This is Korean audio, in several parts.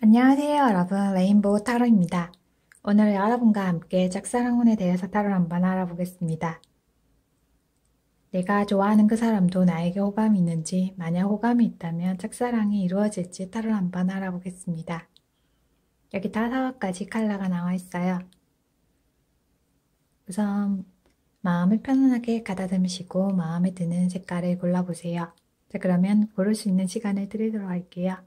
안녕하세요, 여러분. 레인보우 타로입니다. 오늘 여러분과 함께 짝사랑운에 대해서 타로를 한번 알아보겠습니다. 내가 좋아하는 그 사람도 나에게 호감이 있는지, 만약 호감이 있다면 짝사랑이 이루어질지 타로를 한번 알아보겠습니다. 여기 5가지 컬러가 나와 있어요. 우선 마음을 편안하게 가다듬으시고 마음에 드는 색깔을 골라보세요. 자, 그러면 고를 수 있는 시간을 드리도록 할게요.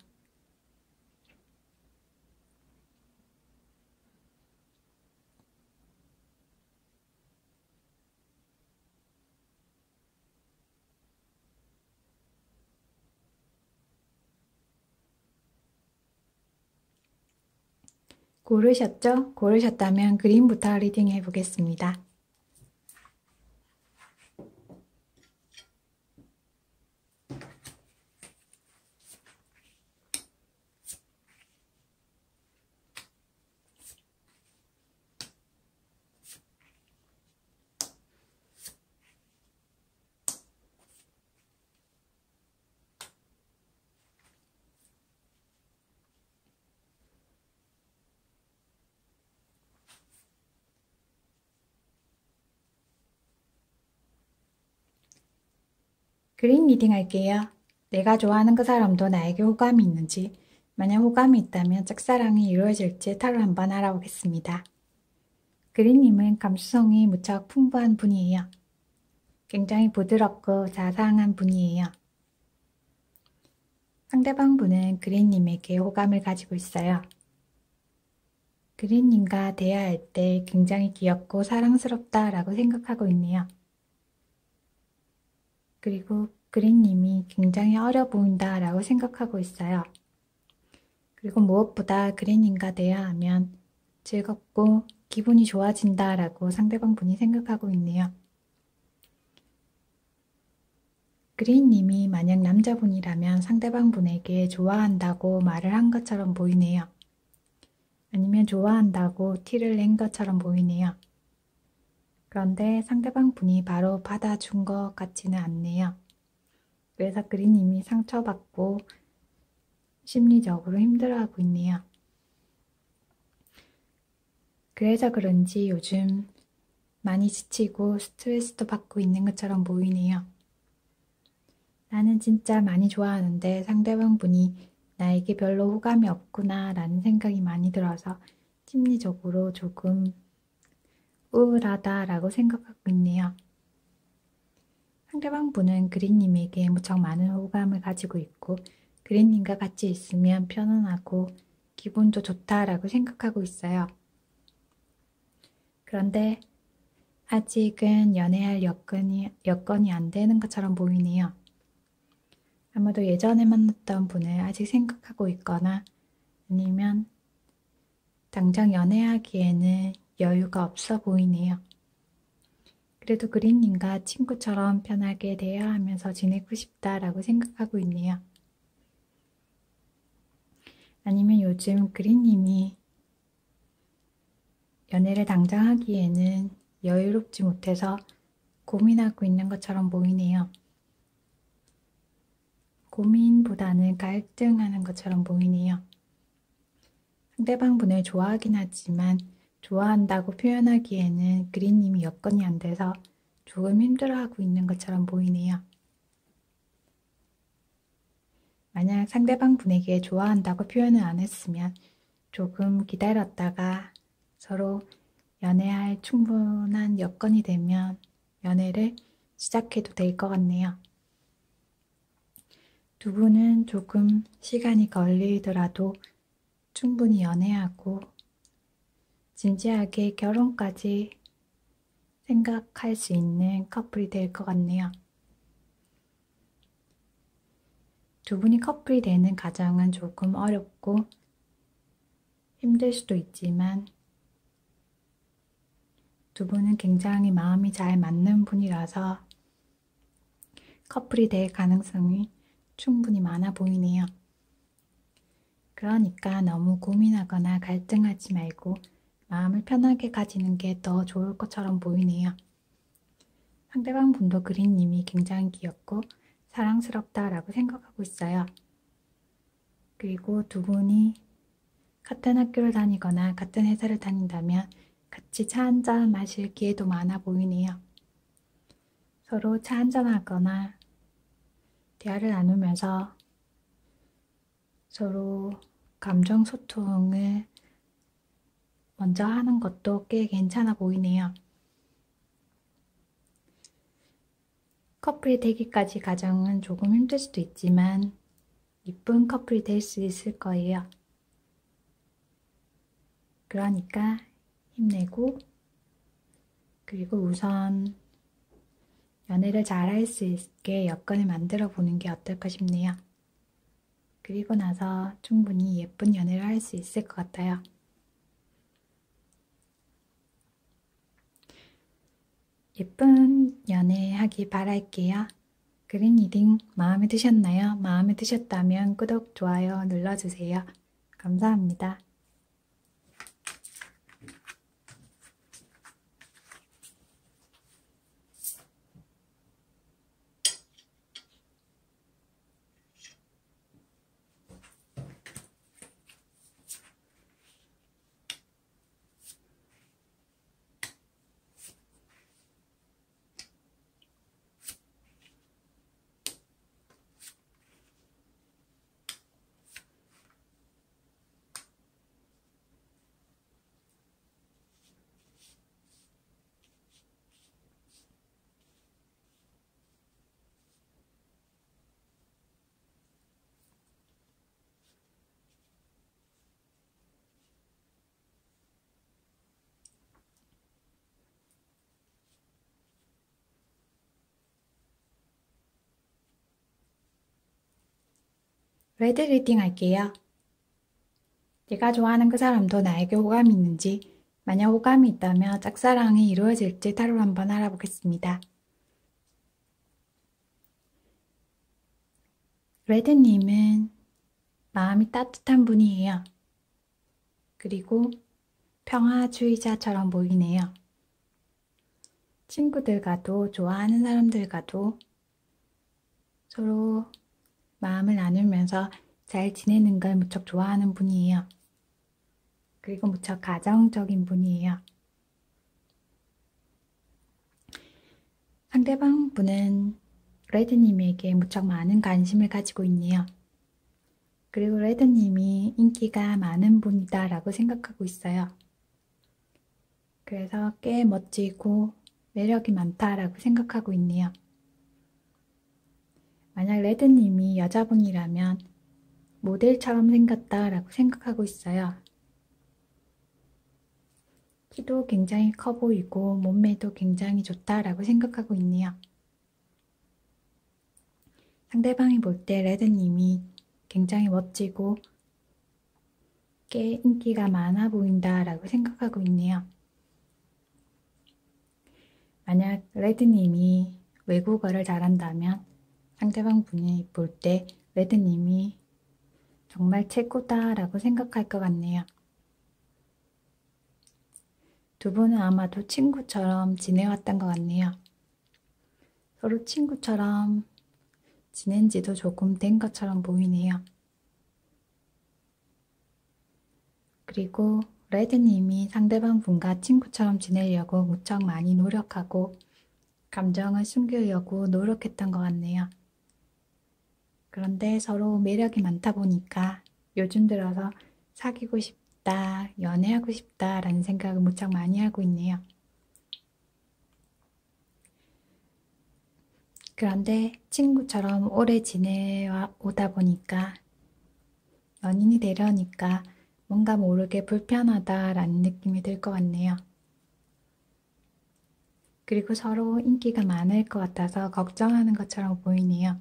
고르셨죠? 고르셨다면 그림부터 리딩해 보겠습니다. 그림 리딩 할게요. 내가 좋아하는 그 사람도 나에게 호감이 있는지, 만약 호감이 있다면 짝사랑이 이루어질지 타로 한번 알아보겠습니다. 그린님은 감수성이 무척 풍부한 분이에요. 굉장히 부드럽고 자상한 분이에요. 상대방 분은 그린님에게 호감을 가지고 있어요. 그린님과 대화할 때 굉장히 귀엽고 사랑스럽다라고 생각하고 있네요. 그리고 그린님이 굉장히 어려 보인다라고 생각하고 있어요. 그리고 무엇보다 그린님과 대화하면 즐겁고 기분이 좋아진다라고 상대방 분이 생각하고 있네요. 그린님이 만약 남자분이라면 상대방 분에게 좋아한다고 말을 한 것처럼 보이네요. 아니면 좋아한다고 티를 낸 것처럼 보이네요. 그런데 상대방 분이 바로 받아준 것 같지는 않네요. 그래서 그린님이 상처받고 심리적으로 힘들어하고 있네요. 그래서 그런지 요즘 많이 지치고 스트레스도 받고 있는 것처럼 보이네요. 나는 진짜 많이 좋아하는데 상대방 분이 나에게 별로 호감이 없구나 라는 생각이 많이 들어서 심리적으로 조금 우울하다라고 생각하고 있네요. 상대방 분은 그린님에게 무척 많은 호감을 가지고 있고 그린님과 같이 있으면 편안하고 기분도 좋다라고 생각하고 있어요. 그런데 아직은 연애할 여건이 안 되는 것처럼 보이네요. 아마도 예전에 만났던 분을 아직 생각하고 있거나 아니면 당장 연애하기에는 여유가 없어 보이네요. 그래도 그린님과 친구처럼 편하게 대화하면서 지내고 싶다라고 생각하고 있네요. 아니면 요즘 그린님이 연애를 당장 하기에는 여유롭지 못해서 고민하고 있는 것처럼 보이네요. 고민보다는 갈등하는 것처럼 보이네요. 상대방 분을 좋아하긴 하지만 좋아한다고 표현하기에는 그린님이 여건이 안 돼서 조금 힘들어하고 있는 것처럼 보이네요. 만약 상대방 분에게 좋아한다고 표현을 안 했으면 조금 기다렸다가 서로 연애할 충분한 여건이 되면 연애를 시작해도 될 것 같네요. 두 분은 조금 시간이 걸리더라도 충분히 연애하고 진지하게 결혼까지 생각할 수 있는 커플이 될 것 같네요. 두 분이 커플이 되는 과정은 조금 어렵고 힘들 수도 있지만 두 분은 굉장히 마음이 잘 맞는 분이라서 커플이 될 가능성이 충분히 많아 보이네요. 그러니까 너무 고민하거나 갈등하지 말고 마음을 편하게 가지는 게 더 좋을 것처럼 보이네요. 상대방 분도 그린님이 굉장히 귀엽고 사랑스럽다라고 생각하고 있어요. 그리고 두 분이 같은 학교를 다니거나 같은 회사를 다닌다면 같이 차 한잔 마실 기회도 많아 보이네요. 서로 차 한잔하거나 대화를 나누면서 서로 감정 소통을 먼저 하는 것도 꽤 괜찮아 보이네요. 커플이 되기까지 과정은 조금 힘들 수도 있지만 이쁜 커플이 될 수 있을 거예요. 그러니까 힘내고 그리고 우선 연애를 잘할 수 있게 여건을 만들어 보는 게 어떨까 싶네요. 그리고 나서 충분히 예쁜 연애를 할 수 있을 것 같아요. 예쁜 연애 하기 바랄게요. 그린 리딩 마음에 드셨나요? 마음에 드셨다면 구독, 좋아요 눌러주세요. 감사합니다. 레드 리딩 할게요. 내가 좋아하는 그 사람도 나에게 호감이 있는지, 만약 호감이 있다면 짝사랑이 이루어질지 타로 한번 알아보겠습니다. 레드님은 마음이 따뜻한 분이에요. 그리고 평화주의자처럼 보이네요. 친구들과도 좋아하는 사람들과도 서로 마음을 나누면서 잘 지내는 걸 무척 좋아하는 분이에요. 그리고 무척 가정적인 분이에요. 상대방 분은 레드님에게 무척 많은 관심을 가지고 있네요. 그리고 레드님이 인기가 많은 분이다 라고 생각하고 있어요. 그래서 꽤 멋지고 매력이 많다라고 생각하고 있네요. 만약 레드님이 여자분이라면 모델처럼 생겼다라고 생각하고 있어요. 키도 굉장히 커 보이고 몸매도 굉장히 좋다라고 생각하고 있네요. 상대방이 볼 때 레드님이 굉장히 멋지고 꽤 인기가 많아 보인다라고 생각하고 있네요. 만약 레드님이 외국어를 잘한다면 상대방 분이 볼 때 레드님이 정말 최고다라고 생각할 것 같네요. 두 분은 아마도 친구처럼 지내왔던 것 같네요. 서로 친구처럼 지낸 지도 조금 된 것처럼 보이네요. 그리고 레드님이 상대방 분과 친구처럼 지내려고 무척 많이 노력하고 감정을 숨기려고 노력했던 것 같네요. 그런데 서로 매력이 많다 보니까 요즘 들어서 사귀고 싶다, 연애하고 싶다라는 생각을 무척 많이 하고 있네요. 그런데 친구처럼 오래 지내오다 보니까 연인이 되려니까 뭔가 모르게 불편하다라는 느낌이 들 것 같네요. 그리고 서로 인기가 많을 것 같아서 걱정하는 것처럼 보이네요.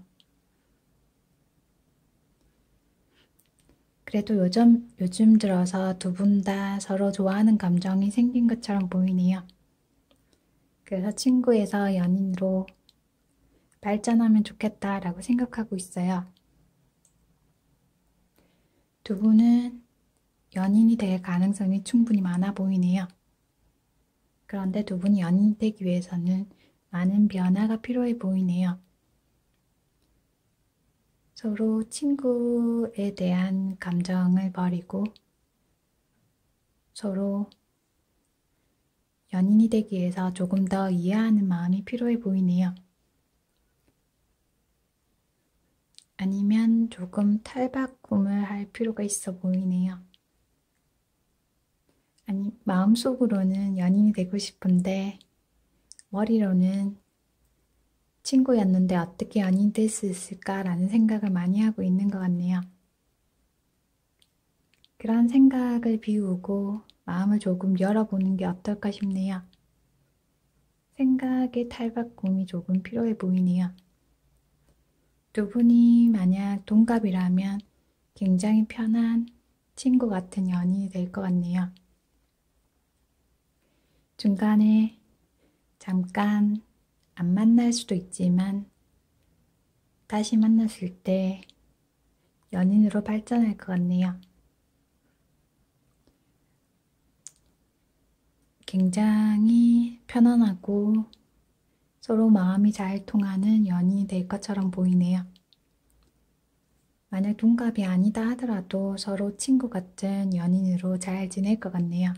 그래도 요즘 들어서 두 분 다 서로 좋아하는 감정이 생긴 것처럼 보이네요. 그래서 친구에서 연인으로 발전하면 좋겠다라고 생각하고 있어요. 두 분은 연인이 될 가능성이 충분히 많아 보이네요. 그런데 두 분이 연인이 되기 위해서는 많은 변화가 필요해 보이네요. 서로 친구에 대한 감정을 버리고 서로 연인이 되기 위해서 조금 더 이해하는 마음이 필요해 보이네요. 아니면 조금 탈바꿈을 할 필요가 있어 보이네요. 아니, 마음속으로는 연인이 되고 싶은데 머리로는 친구였는데 어떻게 연인이 될 수 있을까라는 생각을 많이 하고 있는 것 같네요. 그런 생각을 비우고 마음을 조금 열어보는 게 어떨까 싶네요. 생각의 탈바꿈이 조금 필요해 보이네요. 두 분이 만약 동갑이라면 굉장히 편한 친구 같은 연인이 될 것 같네요. 중간에 잠깐 안 만날 수도 있지만 다시 만났을 때 연인으로 발전할 것 같네요. 굉장히 편안하고 서로 마음이 잘 통하는 연인이 될 것처럼 보이네요. 만약 동갑이 아니다 하더라도 서로 친구 같은 연인으로 잘 지낼 것 같네요.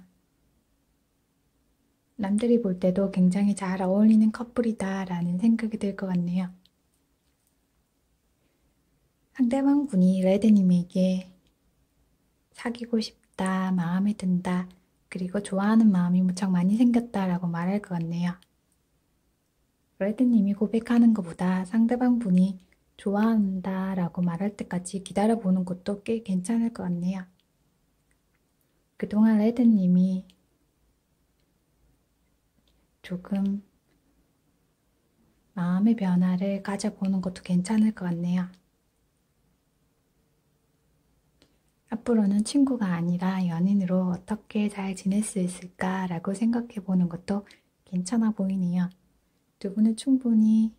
남들이 볼 때도 굉장히 잘 어울리는 커플이다 라는 생각이 들 것 같네요. 상대방 분이 레드님에게 사귀고 싶다, 마음에 든다, 그리고 좋아하는 마음이 무척 많이 생겼다 라고 말할 것 같네요. 레드님이 고백하는 것보다 상대방 분이 좋아한다 라고 말할 때까지 기다려보는 것도 꽤 괜찮을 것 같네요. 그동안 레드님이 조금 마음의 변화를 가져보는 것도 괜찮을 것 같네요. 앞으로는 친구가 아니라 연인으로 어떻게 잘 지낼 수 있을까라고 생각해 보는 것도 괜찮아 보이네요. 두 분은 충분히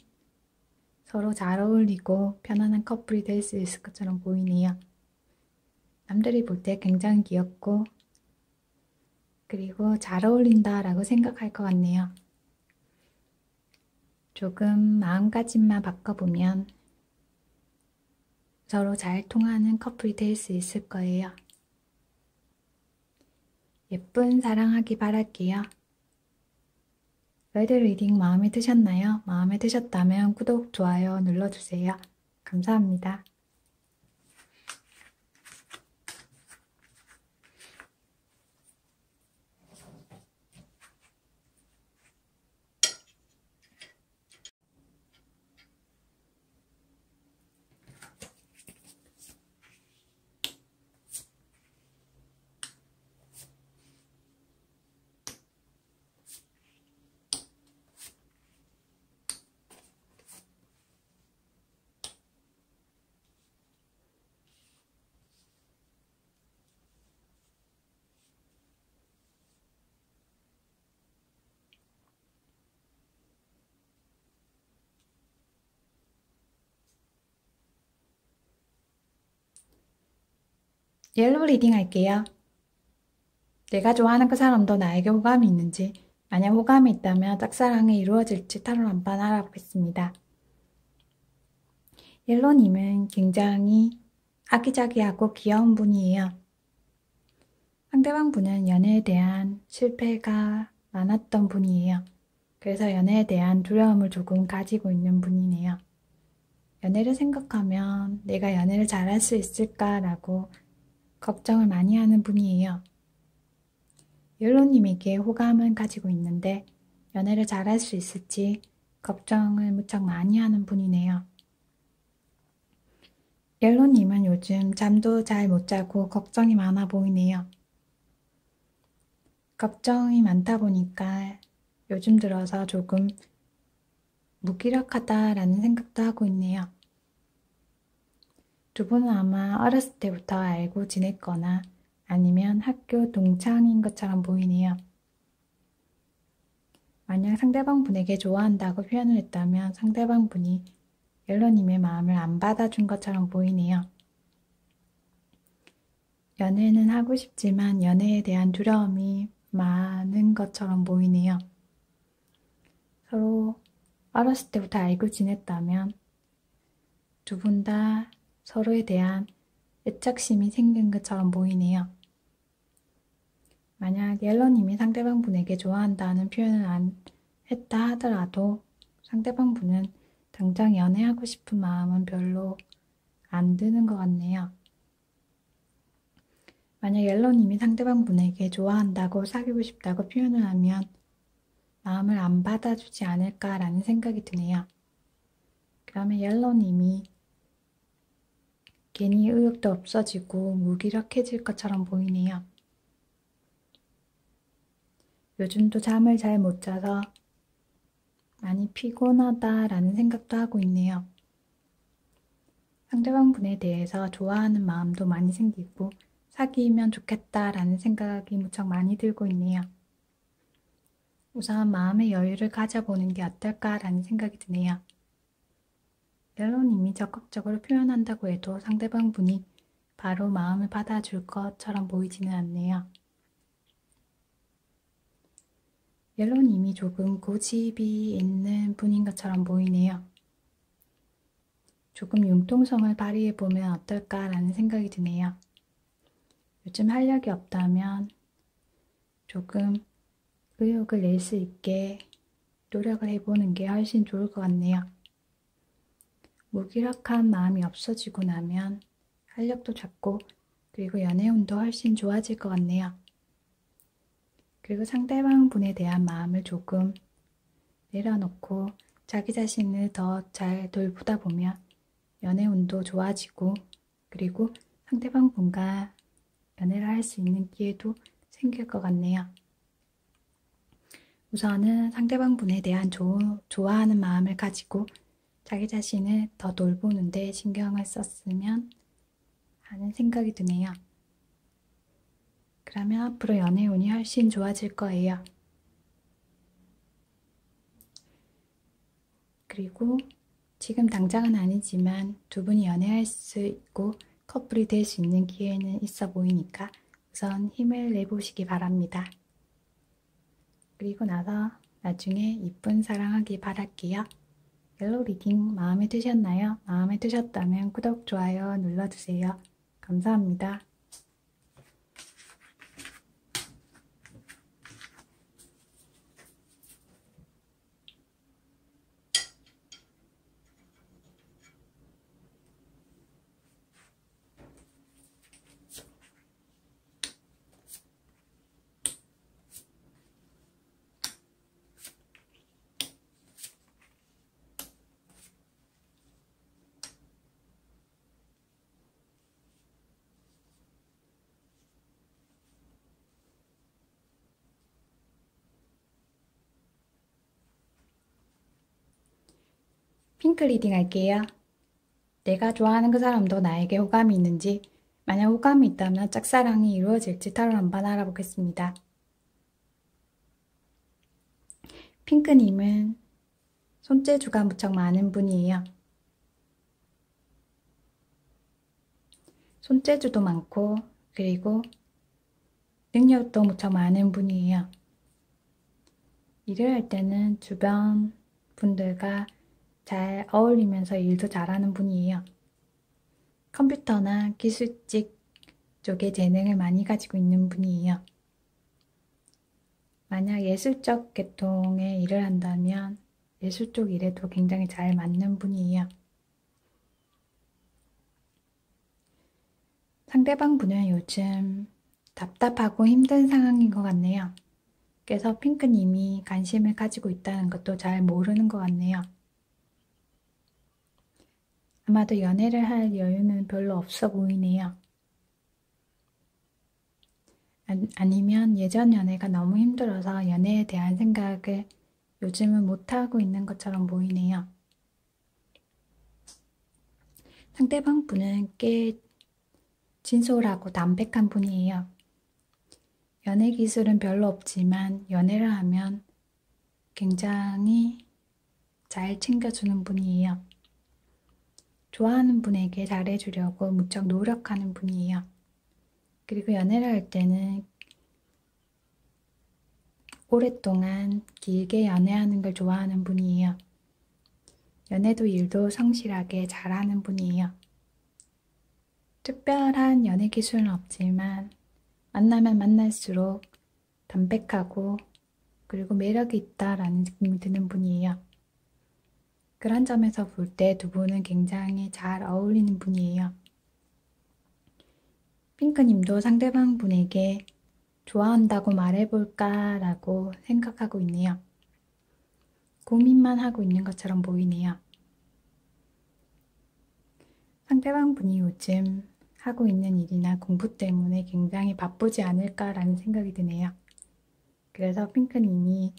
서로 잘 어울리고 편안한 커플이 될 수 있을 것처럼 보이네요. 남들이 볼 때 굉장히 귀엽고 그리고 잘 어울린다라고 생각할 것 같네요. 조금 마음가짐만 바꿔보면 서로 잘 통하는 커플이 될 수 있을 거예요. 예쁜 사랑하기 바랄게요. 레드 리딩 마음에 드셨나요? 마음에 드셨다면 구독, 좋아요 눌러주세요. 감사합니다. 옐로우 리딩 할게요. 내가 좋아하는 그 사람도 나에게 호감이 있는지, 만약 호감이 있다면 짝사랑이 이루어질지 타로 한번 알아보겠습니다. 옐로님은 굉장히 아기자기하고 귀여운 분이에요. 상대방 분은 연애에 대한 실패가 많았던 분이에요. 그래서 연애에 대한 두려움을 조금 가지고 있는 분이네요. 연애를 생각하면 내가 연애를 잘할 수 있을까라고 걱정을 많이 하는 분이에요. 옐로님에게 호감은 가지고 있는데 연애를 잘할 수 있을지 걱정을 무척 많이 하는 분이네요. 옐로님은 요즘 잠도 잘 못 자고 걱정이 많아 보이네요. 걱정이 많다 보니까 요즘 들어서 조금 무기력하다라는 생각도 하고 있네요. 두 분은 아마 어렸을 때부터 알고 지냈거나 아니면 학교 동창인 것처럼 보이네요. 만약 상대방 분에게 좋아한다고 표현을 했다면 상대방 분이 옐로님의 마음을 안 받아준 것처럼 보이네요. 연애는 하고 싶지만 연애에 대한 두려움이 많은 것처럼 보이네요. 서로 어렸을 때부터 알고 지냈다면 두 분 다 서로에 대한 애착심이 생긴 것처럼 보이네요. 만약 옐로님이 상대방 분에게 좋아한다는 표현을 안 했다 하더라도 상대방 분은 당장 연애하고 싶은 마음은 별로 안 드는 것 같네요. 만약 옐로님이 상대방 분에게 좋아한다고 사귀고 싶다고 표현을 하면 마음을 안 받아주지 않을까라는 생각이 드네요. 그러면 옐로님이 괜히 의욕도 없어지고 무기력해질 것처럼 보이네요. 요즘도 잠을 잘 못 자서 많이 피곤하다라는 생각도 하고 있네요. 상대방 분에 대해서 좋아하는 마음도 많이 생기고 사귀면 좋겠다라는 생각이 무척 많이 들고 있네요. 우선 마음의 여유를 가져보는 게 어떨까라는 생각이 드네요. 옐로님이 적극적으로 표현한다고 해도 상대방 분이 바로 마음을 받아줄 것처럼 보이지는 않네요. 옐로님이 조금 고집이 있는 분인 것처럼 보이네요. 조금 융통성을 발휘해보면 어떨까라는 생각이 드네요. 요즘 활력이 없다면 조금 의욕을 낼 수 있게 노력을 해보는 게 훨씬 좋을 것 같네요. 무기력한 마음이 없어지고 나면 활력도 잡고 그리고 연애운도 훨씬 좋아질 것 같네요. 그리고 상대방 분에 대한 마음을 조금 내려놓고 자기 자신을 더 잘 돌보다 보면 연애운도 좋아지고 그리고 상대방 분과 연애를 할 수 있는 기회도 생길 것 같네요. 우선은 상대방 분에 대한 좋아하는 마음을 가지고 자기 자신을 더 돌보는데 신경을 썼으면 하는 생각이 드네요. 그러면 앞으로 연애운이 훨씬 좋아질 거예요. 그리고 지금 당장은 아니지만 두 분이 연애할 수 있고 커플이 될 수 있는 기회는 있어 보이니까 우선 힘을 내보시기 바랍니다. 그리고 나서 나중에 이쁜 사랑하기 바랄게요. 옐로우 리딩 마음에 드셨나요? 마음에 드셨다면 구독, 좋아요 눌러주세요. 감사합니다. 핑크 리딩 할게요. 내가 좋아하는 그 사람도 나에게 호감이 있는지, 만약 호감이 있다면 짝사랑이 이루어질지 타로 한번 알아보겠습니다. 핑크님은 손재주가 무척 많은 분이에요. 손재주도 많고 그리고 능력도 무척 많은 분이에요. 일을 할 때는 주변 분들과 잘 어울리면서 일도 잘하는 분이에요. 컴퓨터나 기술직 쪽에 재능을 많이 가지고 있는 분이에요. 만약 예술적 계통의 일을 한다면 예술 쪽 일에도 굉장히 잘 맞는 분이에요. 상대방 분은 요즘 답답하고 힘든 상황인 것 같네요. 그래서 핑크님이 관심을 가지고 있다는 것도 잘 모르는 것 같네요. 아마도 연애를 할 여유는 별로 없어 보이네요. 아니면 예전 연애가 너무 힘들어서 연애에 대한 생각을 요즘은 못하고 있는 것처럼 보이네요. 상대방 분은 꽤 진솔하고 담백한 분이에요. 연애 기술은 별로 없지만 연애를 하면 굉장히 잘 챙겨주는 분이에요. 좋아하는 분에게 잘해주려고 무척 노력하는 분이에요. 그리고 연애를 할 때는 오랫동안 길게 연애하는 걸 좋아하는 분이에요. 연애도 일도 성실하게 잘하는 분이에요. 특별한 연애 기술은 없지만 만나면 만날수록 담백하고 그리고 매력이 있다라는 느낌이 드는 분이에요. 그런 점에서 볼 때 두 분은 굉장히 잘 어울리는 분이에요. 핑크님도 상대방 분에게 좋아한다고 말해볼까 라고 생각하고 있네요. 고민만 하고 있는 것처럼 보이네요. 상대방 분이 요즘 하고 있는 일이나 공부 때문에 굉장히 바쁘지 않을까라는 생각이 드네요. 그래서 핑크님이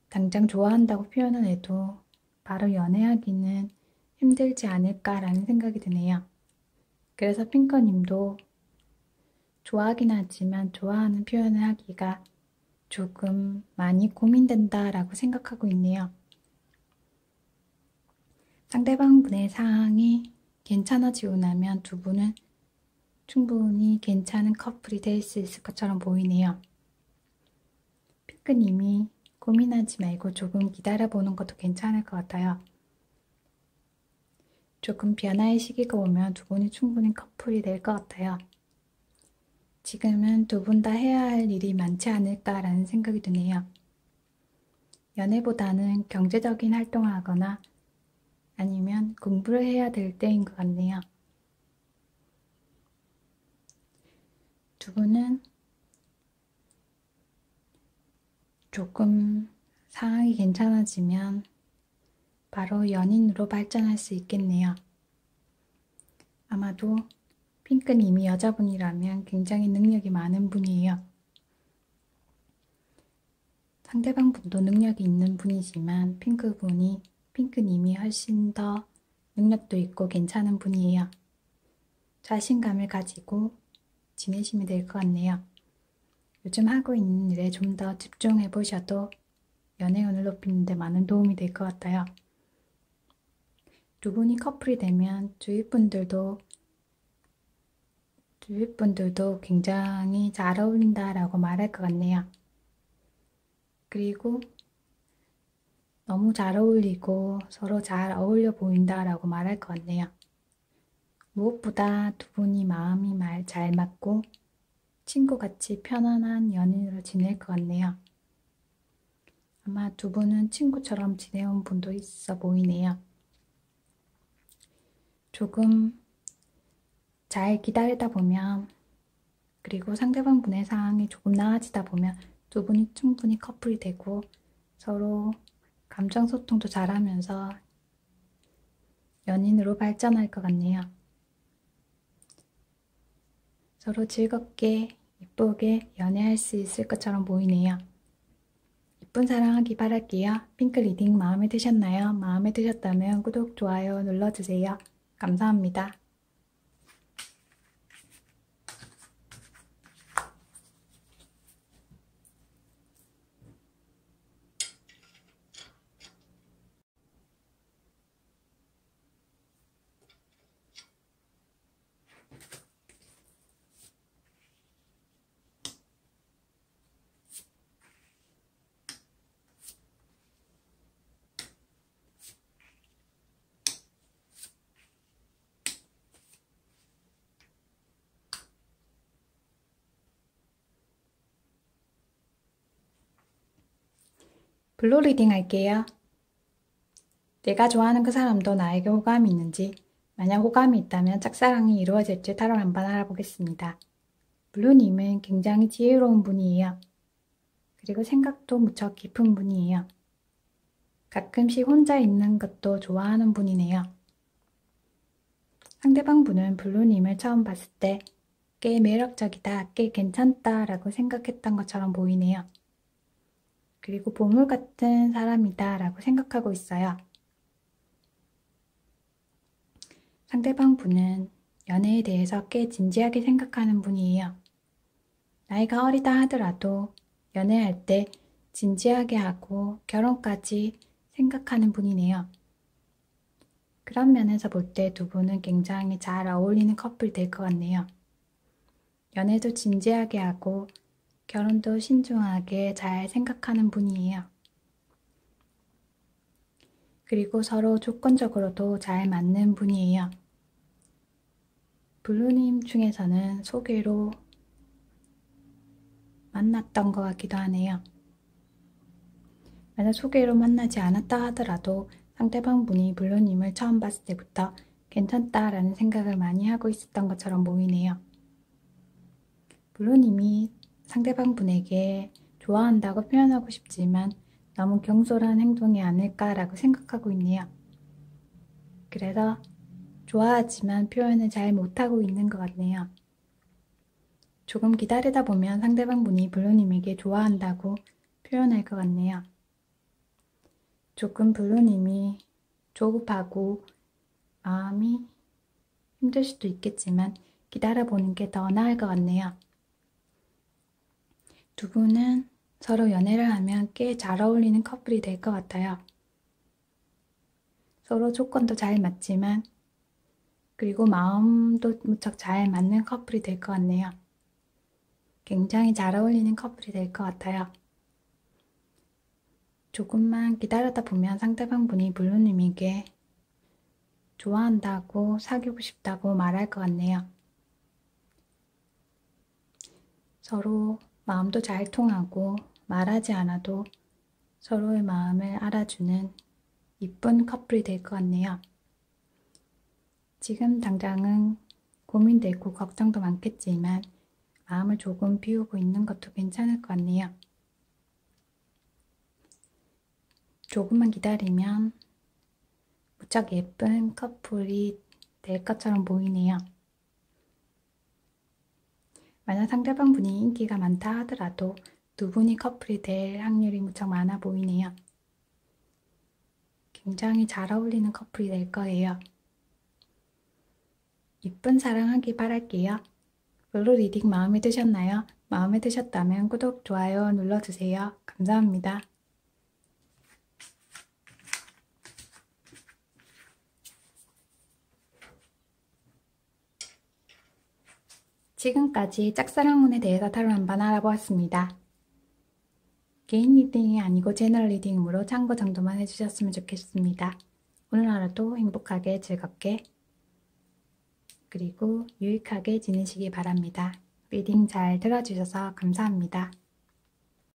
당장 좋아한다고 표현을 해도 바로 연애하기는 힘들지 않을까라는 생각이 드네요. 그래서 핑크님도 좋아하긴 하지만 좋아하는 표현을 하기가 조금 많이 고민된다라고 생각하고 있네요. 상대방 분의 상황이 괜찮아지고 나면 두 분은 충분히 괜찮은 커플이 될 수 있을 것처럼 보이네요. 핑크님이 고민하지 말고 조금 기다려보는 것도 괜찮을 것 같아요. 조금 변화의 시기가 오면 두 분이 충분히 커플이 될 것 같아요. 지금은 두 분 다 해야 할 일이 많지 않을까라는 생각이 드네요. 연애보다는 경제적인 활동을 하거나 아니면 공부를 해야 될 때인 것 같네요. 두 분은 조금 상황이 괜찮아지면 바로 연인으로 발전할 수 있겠네요. 아마도 핑크님이 여자분이라면 굉장히 능력이 많은 분이에요. 상대방 분도 능력이 있는 분이지만 핑크님이 훨씬 더 능력도 있고 괜찮은 분이에요. 자신감을 가지고 지내시면 될 것 같네요. 요즘 하고 있는 일에 좀 더 집중해 보셔도 연애운을 높이는 데 많은 도움이 될 것 같아요. 두 분이 커플이 되면 주위 분들도 굉장히 잘 어울린다라고 말할 것 같네요. 그리고 너무 잘 어울리고 서로 잘 어울려 보인다라고 말할 것 같네요. 무엇보다 두 분이 마음이 잘 맞고 친구같이 편안한 연인으로 지낼 것 같네요. 아마 두 분은 친구처럼 지내온 분도 있어 보이네요. 조금 잘 기다리다 보면 그리고 상대방 분의 상황이 조금 나아지다 보면 두 분이 충분히 커플이 되고 서로 감정 소통도 잘하면서 연인으로 발전할 것 같네요. 서로 즐겁게 예쁘게 연애할 수 있을 것처럼 보이네요. 예쁜 사랑하기 바랄게요. 핑크 리딩 마음에 드셨나요? 마음에 드셨다면 구독, 좋아요 눌러주세요. 감사합니다. 블루 리딩 할게요. 내가 좋아하는 그 사람도 나에게 호감이 있는지, 만약 호감이 있다면 짝사랑이 이루어질지 타로 한번 알아보겠습니다. 블루님은 굉장히 지혜로운 분이에요. 그리고 생각도 무척 깊은 분이에요. 가끔씩 혼자 있는 것도 좋아하는 분이네요. 상대방 분은 블루님을 처음 봤을 때 꽤 매력적이다, 꽤 괜찮다 라고 생각했던 것처럼 보이네요. 그리고 보물 같은 사람이다 라고 생각하고 있어요. 상대방 분은 연애에 대해서 꽤 진지하게 생각하는 분이에요. 나이가 어리다 하더라도 연애할 때 진지하게 하고 결혼까지 생각하는 분이네요. 그런 면에서 볼 때 두 분은 굉장히 잘 어울리는 커플이 될 것 같네요. 연애도 진지하게 하고 결혼도 신중하게 잘 생각하는 분이에요. 그리고 서로 조건적으로도 잘 맞는 분이에요. 블루님 중에서는 소개로 만났던 것 같기도 하네요. 만약 소개로 만나지 않았다 하더라도 상대방분이 블루님을 처음 봤을 때부터 괜찮다라는 생각을 많이 하고 있었던 것처럼 보이네요. 블루님이 상대방분에게 좋아한다고 표현하고 싶지만 너무 경솔한 행동이 아닐까라고 생각하고 있네요. 그래서 좋아하지만 표현을 잘 못하고 있는 것 같네요. 조금 기다리다 보면 상대방분이 블루님에게 좋아한다고 표현할 것 같네요. 조금 블루님이 조급하고 마음이 힘들 수도 있겠지만 기다려보는 게 더 나을 것 같네요. 두 분은 서로 연애를 하면 꽤 잘 어울리는 커플이 될 것 같아요. 서로 조건도 잘 맞지만 그리고 마음도 무척 잘 맞는 커플이 될 것 같네요. 굉장히 잘 어울리는 커플이 될 것 같아요. 조금만 기다렸다 보면 상대방분이 블루님에게 좋아한다고 사귀고 싶다고 말할 것 같네요. 서로 마음도 잘 통하고 말하지 않아도 서로의 마음을 알아주는 이쁜 커플이 될 것 같네요. 지금 당장은 고민도 있고 걱정도 많겠지만 마음을 조금 비우고 있는 것도 괜찮을 것 같네요. 조금만 기다리면 무척 예쁜 커플이 될 것처럼 보이네요. 만약 상대방분이 인기가 많다 하더라도 두 분이 커플이 될 확률이 무척 많아 보이네요. 굉장히 잘 어울리는 커플이 될 거예요. 이쁜 사랑하길 바랄게요. 블루 리딩 마음에 드셨나요? 마음에 드셨다면 구독, 좋아요 눌러주세요. 감사합니다. 지금까지 짝사랑운에 대해서 타로 한번 알아보았습니다. 개인 리딩이 아니고 제너럴 리딩으로 참고 정도만 해주셨으면 좋겠습니다. 오늘 하루도 행복하게 즐겁게 그리고 유익하게 지내시기 바랍니다. 리딩 잘 들어주셔서 감사합니다.